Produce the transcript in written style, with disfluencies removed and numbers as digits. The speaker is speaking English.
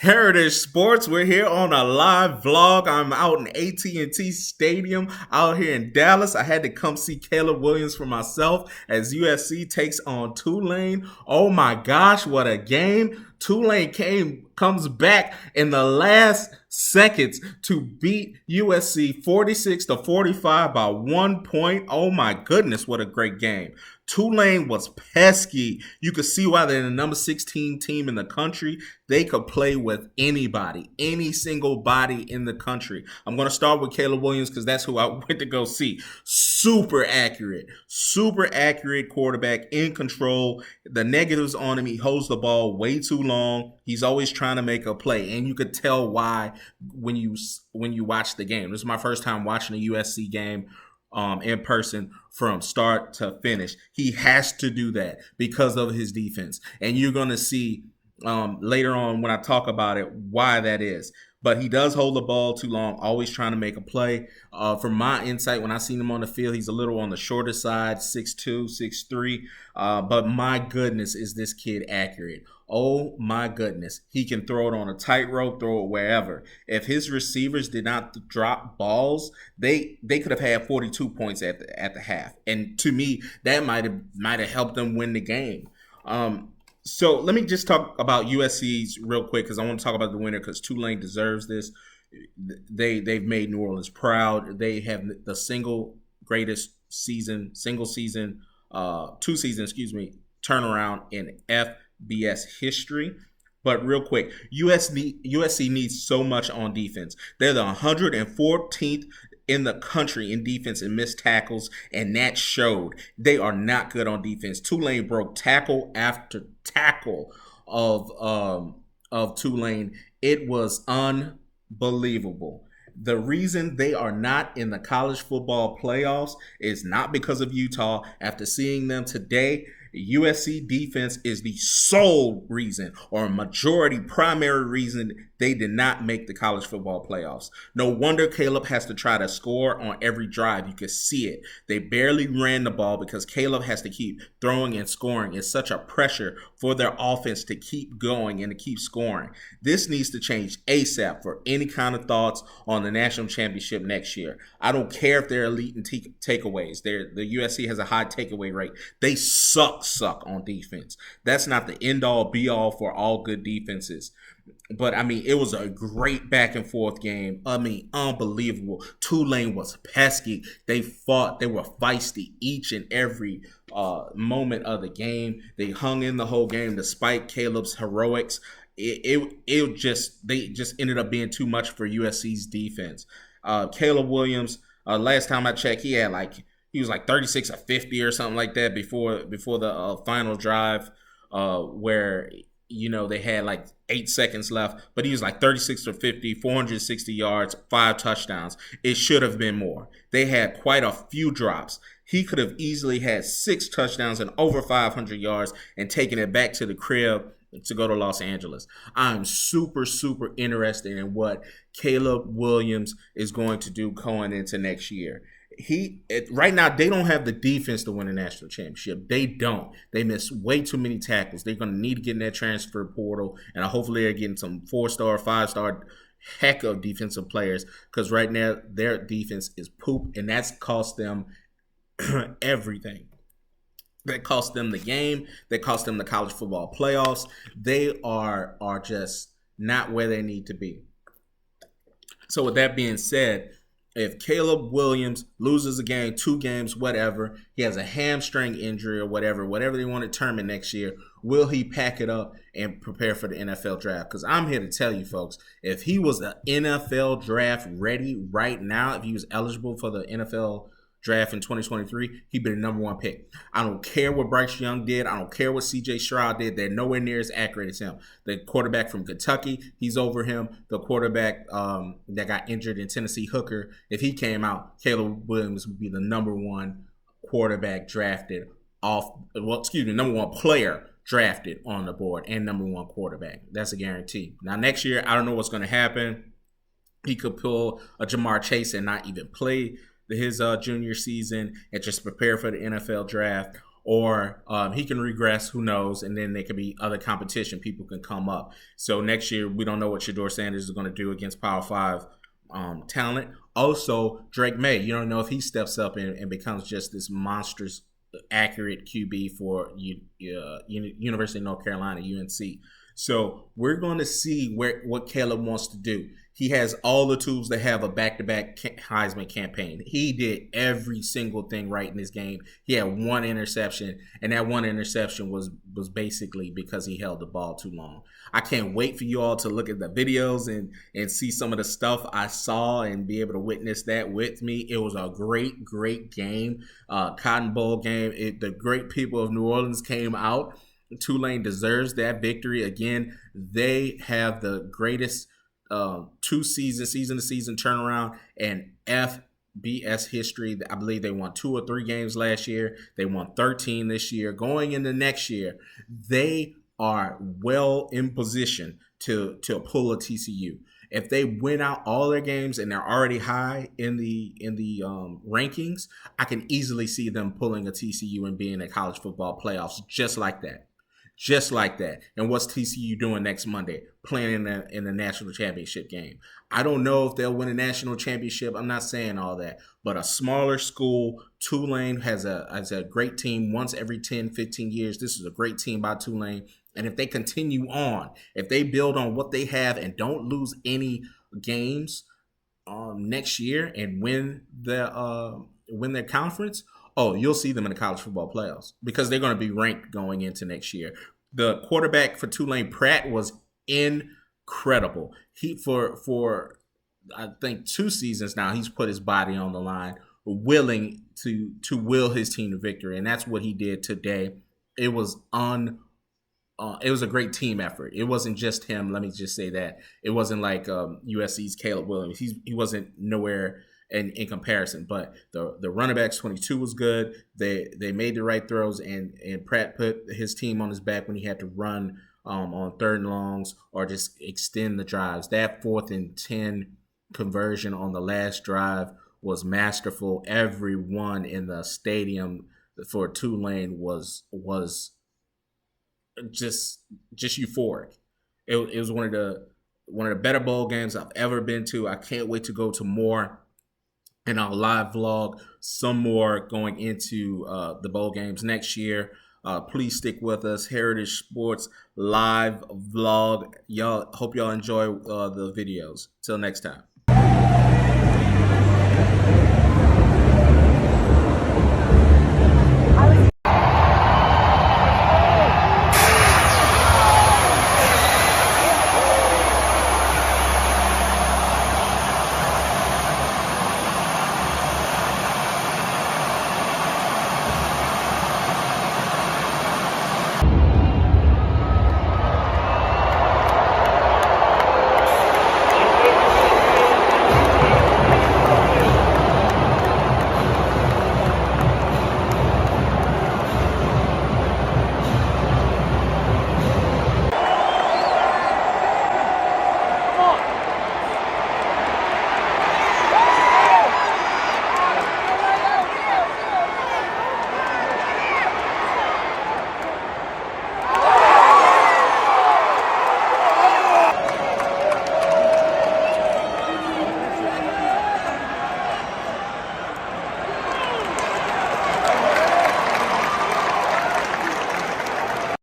Heritage Sports. We're here on a live vlog. I'm out in AT&T Stadium out here in Dallas. I had to come see Caleb Willams for myself as USC takes on Tulane. Oh my gosh, what a game. Tulane comes back in the last seconds to beat USC 46-45 by 1 point. Oh my goodness, what a great game. Tulane was pesky. You could see why they're the number 16 team in the country. They could play with anybody, any single body in the country. I'm going to start with Caleb Willams because that's who I went to go see. Super accurate quarterback, in control. The negatives on him, he holds the ball way too long. He's always trying to make a play, and you could tell why when you watch the game. This is my first time watching a USC game in person from start to finish. He has to do that because of his defense. And you're going to see later on when I talk about it why that is. But he does hold the ball too long, always trying to make a play. From my insight, when I seen him on the field, he's a little on the shorter side, 6'2", 6'3". But my goodness, is this kid accurate. Oh my goodness. He can throw it on a tightrope, throw it wherever. If his receivers did not drop balls, they could have had 42 points at the half. And to me, that might have helped them win the game. So let me just talk about USC's real quick because I want to talk about the winner because Tulane deserves this. They've made New Orleans proud. They have the single season turnaround in FBS history. But real quick, USC needs so much on defense. They're the 114th in the country in defense and missed tackles, and that showed. They are not good on defense. Tulane broke tackle after tackle of Tulane. It was unbelievable. The reason they are not in the college football playoffs is not because of Utah. After seeing them today, USC defense is the sole reason or majority primary reason they did not make the college football playoffs. No wonder Caleb has to try to score on every drive. You can see it. They barely ran the ball because Caleb has to keep throwing and scoring. It's such a pressure for their offense to keep going and to keep scoring. This needs to change ASAP for any kind of thoughts on the national championship next year. I don't care if they're elite in takeaways. The USC has a high takeaway rate. They suck on defense. That's not the end-all, be-all for all good defenses. But, I mean, it was a great back-and-forth game. I mean, unbelievable. Tulane was pesky. They fought. They were feisty each and every moment of the game. They hung in the whole game despite Caleb's heroics. They just ended up being too much for USC's defense. Caleb Willams, last time I checked, he was like 36 or 50 or something like that before the final drive where, they had like 8 seconds left. But he was like 36 or 50, 460 yards, 5 touchdowns. It should have been more. They had quite a few drops. He could have easily had 6 touchdowns and over 500 yards and taken it back to the crib to go to Los Angeles. I'm super, super interested in what Caleb Willams is going to do going into next year. Right now, they don't have the defense to win a national championship. They don't. They miss way too many tackles. They're going to need to get in that transfer portal, and hopefully they're getting some 4-star, 5-star heck of defensive players because right now their defense is poop, and that's cost them everything. That cost them the game. That cost them the college football playoffs. They are just not where they need to be. So with that being said, if Caleb Willams loses a game, 2 games, whatever, he has a hamstring injury or whatever they want to term it next year, will he pack it up and prepare for the NFL draft? Because I'm here to tell you, folks, if he was an NFL draft ready right now, if he was eligible for the NFL draft in 2023, he'd be the number 1 pick. I don't care what Bryce Young did. I don't care what C.J. Stroud did. They're nowhere near as accurate as him. The quarterback from Kentucky, he's over him. The quarterback that got injured in Tennessee, Hooker, if he came out, Caleb Willams would be the number 1 quarterback drafted number 1 player drafted on the board and number 1 quarterback. That's a guarantee. Now, next year, I don't know what's going to happen. He could pull a Jamar Chase and not even play his junior season and just prepare for the NFL draft. or he can regress. Who knows? And then there could be other competition. People can come up. So next year, we don't know what Shedeur Sanders is going to do against Power 5 talent. Also, Drake May, you don't know if he steps up and becomes just this monstrous, accurate QB for University of North Carolina, UNC. So we're going to see what Caleb wants to do. He has all the tools to have a back-to-back Heisman campaign. He did every single thing right in this game. He had one interception, and that one interception was basically because he held the ball too long. I can't wait for you all to look at the videos and see some of the stuff I saw and be able to witness that with me. It was a great, great game, Cotton Bowl game. The great people of New Orleans came out. Tulane deserves that victory. Again, they have the greatest season-to-season turnaround in FBS history. I believe they won 2 or 3 games last year. They won 13 this year. Going into next year, they are well in position to pull a TCU. If they win out all their games and they're already high in the rankings, I can easily see them pulling a TCU and being in college football playoffs just like that. Just like that. And what's TCU doing next Monday? Playing in the national championship game. I don't know if they'll win a national championship. I'm not saying all that. But a smaller school, Tulane has a great team once every 10, 15 years. This is a great team by Tulane. And if they continue on, if they build on what they have and don't lose any games next year and win their conference, oh, you'll see them in the college football playoffs because they're going to be ranked going into next year. The quarterback for Tulane, Pratt, was incredible. He for I think 2 seasons now, he's put his body on the line, willing to will his team to victory, and that's what he did today. It was a great team effort. It wasn't just him. Let me just say that it wasn't like USC's Caleb Willams. He wasn't nowhere in comparison, but the running backs 22 was good. They made the right throws, and Pratt put his team on his back when he had to run on 3rd and longs or just extend the drives. That 4th and 10 conversion on the last drive was masterful. Everyone in the stadium for Tulane was just euphoric. It was one of the better bowl games I've ever been to. I can't wait to go to more. And I'll live vlog some more going into the bowl games next year. Please stick with us. Heritage Sports live vlog. Hope y'all enjoy the videos. Till next time.